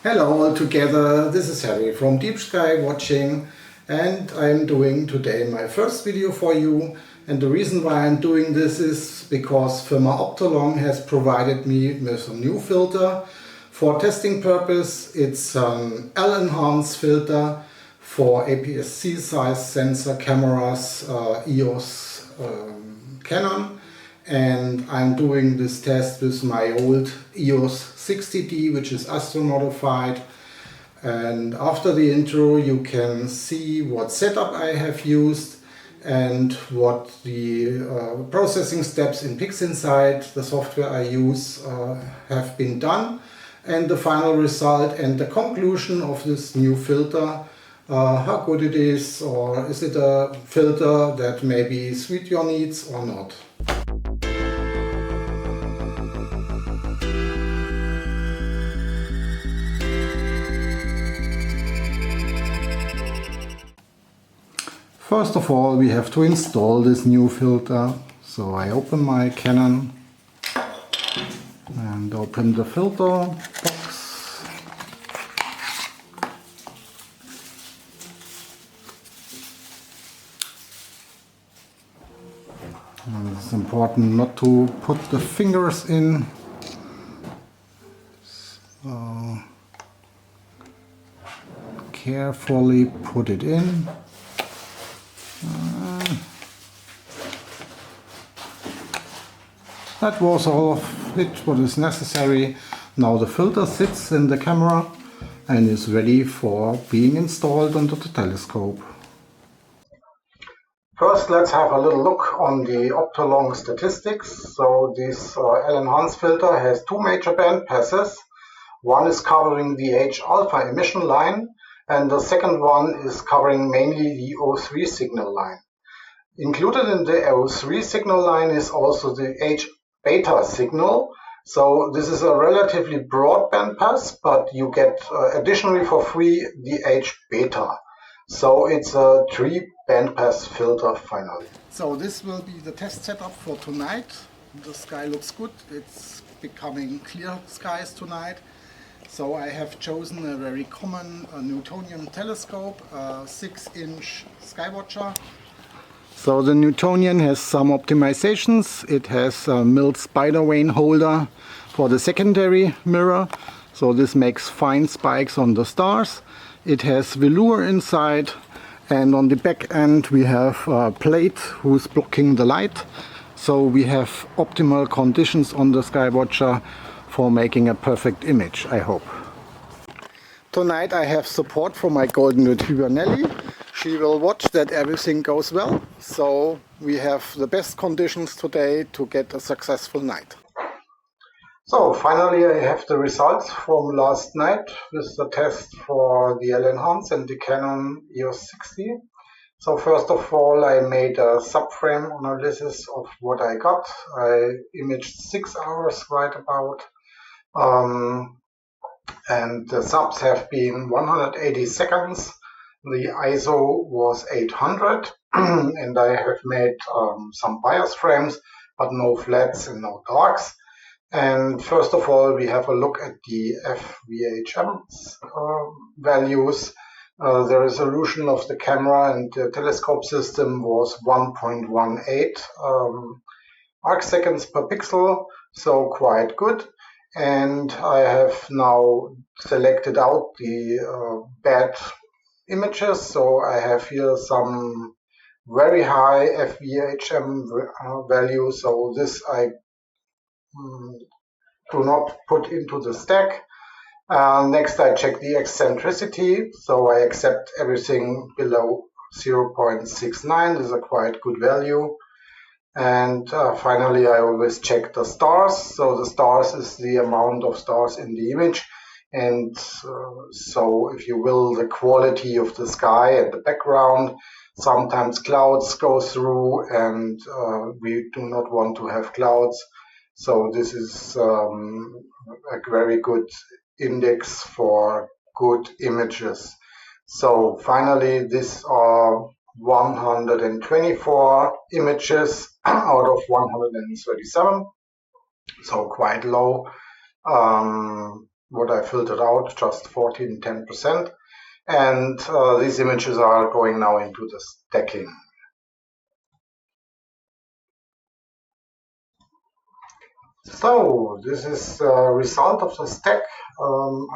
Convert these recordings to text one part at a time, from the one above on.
Hello all together, this is Harry from Deep Sky Watching, and I'm doing today my first video for you. And the reason why I'm doing this is because firma Optolong has provided me with a new filter for testing purpose. It's an L-eNhance filter for APS-C size sensor cameras, EOS Canon. And I'm doing this test with my old EOS 60D, which is astromodified. And after the intro you can see what setup I have used and what the processing steps in PixInsight, the software I use, have been done, and the final result and the conclusion of this new filter, how good it is, or is it a filter that maybe suit your needs or not. First of all, we have to install this new filter. So I open my Canon and open the filter box. And it's important not to put the fingers in. So carefully put it in. That was all of it what is necessary. Now the filter sits in the camera and is ready for being installed onto the telescope. First, let's have a little look on the Optolong statistics. So this L-eNhance filter has two major band passes. One is covering the H-alpha emission line, and the second one is covering mainly the O3 signal line. Included in the O3 signal line is also the H-beta signal. So this is a relatively broad bandpass, but you get additionally for free the H-beta. So it's a 3-bandpass filter finally. So this will be the test setup for tonight. The sky looks good. It's becoming clear skies tonight. So I have chosen a very common Newtonian telescope, a 6-inch Skywatcher. So the Newtonian has some optimizations. It has a milled spider vane holder for the secondary mirror. So this makes fine spikes on the stars. It has velour inside, and on the back end we have a plate who's blocking the light. So we have optimal conditions on the Skywatcher for making a perfect image, I hope. Tonight I have support from my golden retriever Nelly. She will watch that everything goes well. So we have the best conditions today to get a successful night. So finally I have the results from last night with the test for the L-eNhance and the Canon EOS 60. So first of all, I made a subframe analysis of what I got. I imaged 6 hours right about. And the subs have been 180 seconds. The ISO was 800 and I have made some bias frames, but no flats and no darks. And first of all, we have a look at the FVHM values. The resolution of the camera and the telescope system was 1.18 arc seconds per pixel, so quite good. And I have now selected out the bad images. So I have here some very high FVHM values. So this I do not put into the stack. Next I check the eccentricity. So I accept everything below 0.69. This is a quite good value. And finally, I always check the stars. So the stars is the amount of stars in the image. And so, if you will, the quality of the sky and the background. Sometimes clouds go through and we do not want to have clouds. So this is a very good index for good images. So finally, these are 124 images out of 137, so quite low. what I filtered out, just 10%. And these images are going now into the stacking. So this is the result of the stack.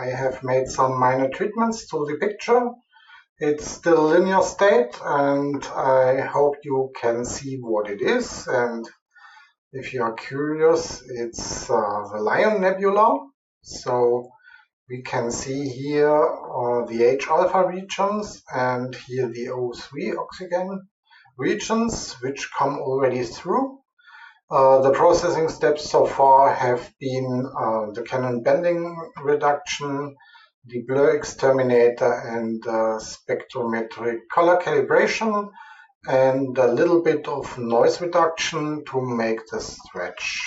I have made some minor treatments to the picture. It's still linear state, and I hope you can see what it is. And if you are curious, it's the Lion Nebula. So we can see here the H-alpha regions and here the O3 oxygen regions, which come already through. The processing steps so far have been the Canon bending reduction, the blur exterminator, and spectrometric color calibration, and a little bit of noise reduction to make the stretch.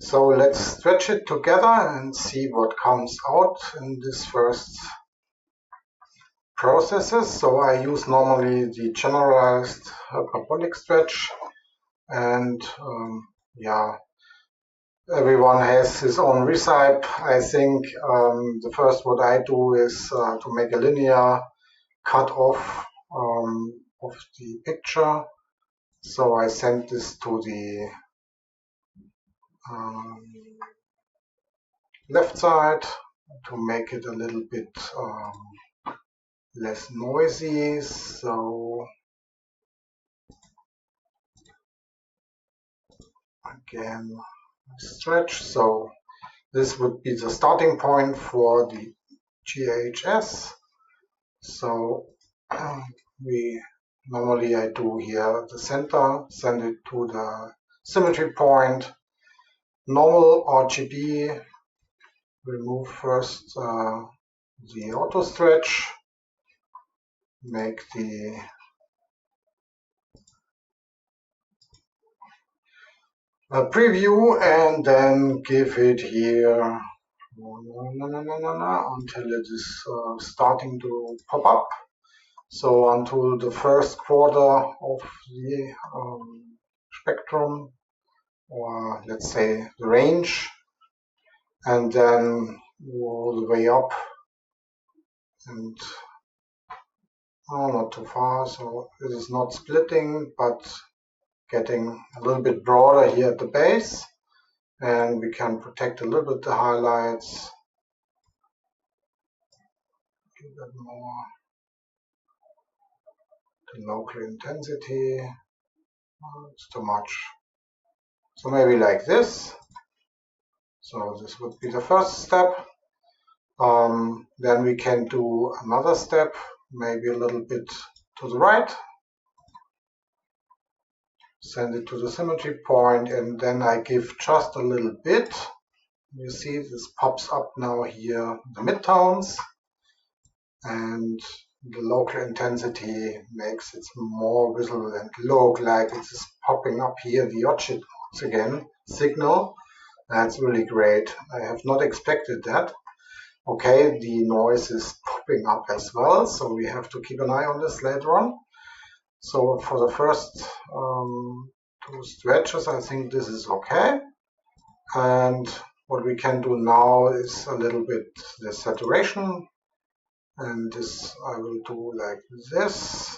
So let's stretch it together and see what comes out in this first processes. So I use normally the generalized hyperbolic stretch, and yeah, everyone has his own recipe. I think the first what I do is to make a linear cut off of the picture. So I send this to the left side to make it a little bit less noisy. So again, stretch. So this would be the starting point for the GHS. So normally I do here the center, send it to the symmetry point, normal RGB, remove first the auto stretch, make the preview, and then give it here until it is starting to pop up. So until the first quarter of the spectrum, or let's say the range, and then all the way up, and not too far, so it is not splitting, but getting a little bit broader here at the base, and we can protect a little bit the highlights, give it more the local intensity. It's too much, so maybe like this. So this would be the first step. Then we can do another step, maybe a little bit to the right, send it to the symmetry point, and then I give just a little bit. You see this pops up now here, the midtones, and the local intensity makes it more visible and look like it is popping up here, the oxygen signal. That's really great. I have not expected that. Okay, the noise is popping up as well, so we have to keep an eye on this later on. So for the first two stretches, I think this is okay. And what we can do now is a little bit the saturation. And this I will do like this.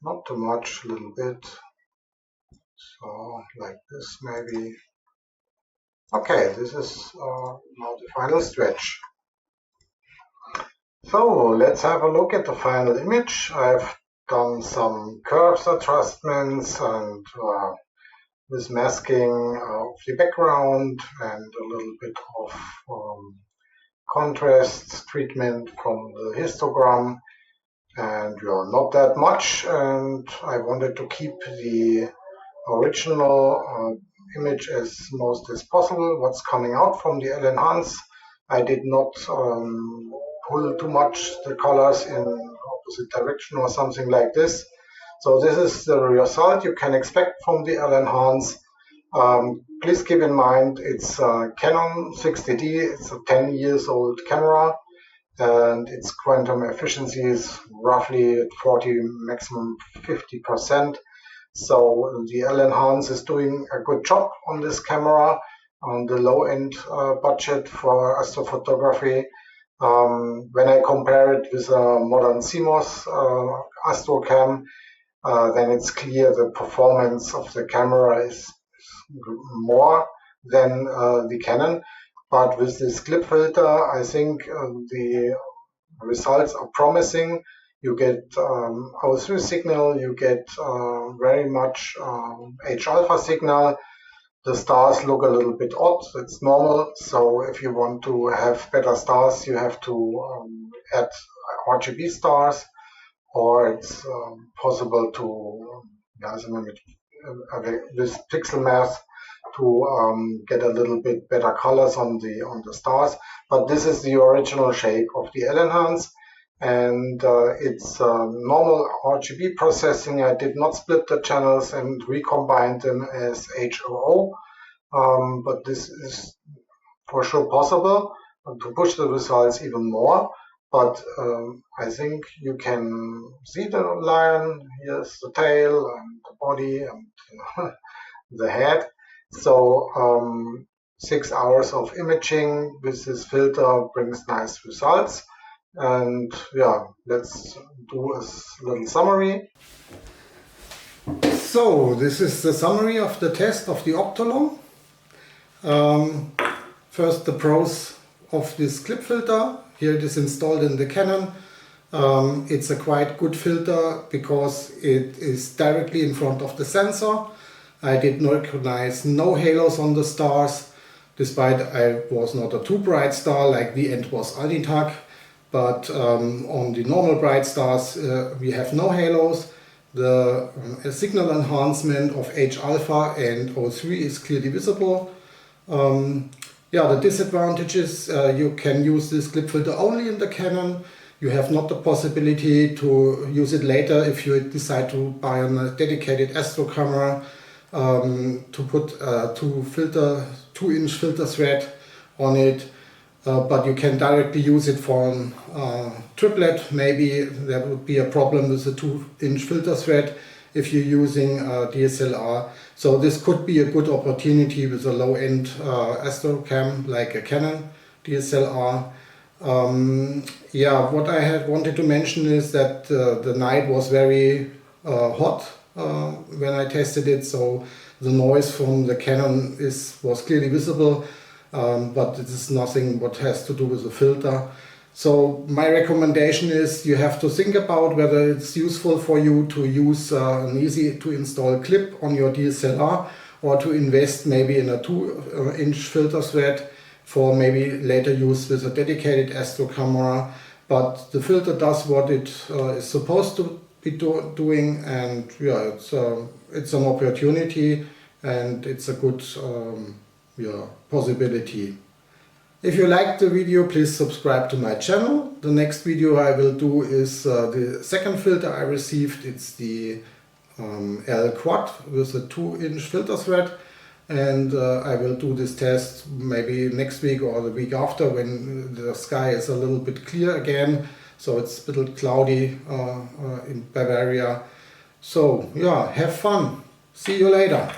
Not too much, a little bit. So like this maybe. Okay, this is now the final stretch. So let's have a look at the final image. I've done some curves adjustments and this masking of the background and a little bit of contrast treatment from the histogram, and not that much, and I wanted to keep the original image as most as possible. What's coming out from the L-eNhance, I did not pull too much the colors in opposite direction or something like this. So this is the result you can expect from the L-eNhance. Please keep in mind it's a Canon 60D, it's a 10 years old camera, and its quantum efficiency is roughly at 40, maximum 50%. So the L-eNhance is doing a good job on this camera. on the low-end budget for astrophotography. When I compare it with a modern CMOS astrocam, then it's clear the performance of the camera is more than the Canon. But with this clip filter, I think the results are promising. You get O3 signal, you get very much H-alpha signal. The stars look a little bit odd, it's normal. So if you want to have better stars, you have to add RGB stars, or it's possible to, with pixel math, to get a little bit better colors on the stars. But this is the original shape of the L-eNhance, and it's normal RGB processing. I did not split the channels and recombine them as HOO, but this is for sure possible to push the results even more. But I think you can see the lion. Here's the tail and the body and the head. So 6 hours of imaging with this filter brings nice results. And yeah, let's do a little summary. So this is the summary of the test of the Optolong. First, the pros of this clip filter. Here it is installed in the Canon. It's a quite good filter because it is directly in front of the sensor. I did not recognize no halos on the stars, despite I was not a too bright star like the end was Alnitak. But on the normal bright stars we have no halos. The signal enhancement of H-alpha and O3 is clearly visible. Yeah, the disadvantages, you can use this clip filter only in the Canon. You have not the possibility to use it later if you decide to buy a dedicated astro camera, to put a 2-inch filter thread on it. But you can directly use it for a triplet. Maybe there would be a problem with the 2-inch filter thread if you're using DSLR. So this could be a good opportunity with a low-end astrocam like a Canon DSLR. Yeah, what I had wanted to mention is that the night was very hot when I tested it, so the noise from the Canon was clearly visible, but it is nothing what has to do with the filter. So my recommendation is you have to think about whether it's useful for you to use an easy to install clip on your DSLR, or to invest maybe in a 2-inch filter thread for maybe later use with a dedicated astro camera. But the filter does what it is supposed to be doing, and yeah, it's an opportunity and it's a good possibility. If you liked the video, please subscribe to my channel. The next video I will do is the second filter I received. It's the L Quad with a 2-inch filter thread, and I will do this test maybe next week or the week after, when the sky is a little bit clear again. So it's a little cloudy in Bavaria. So yeah, have fun. See you later.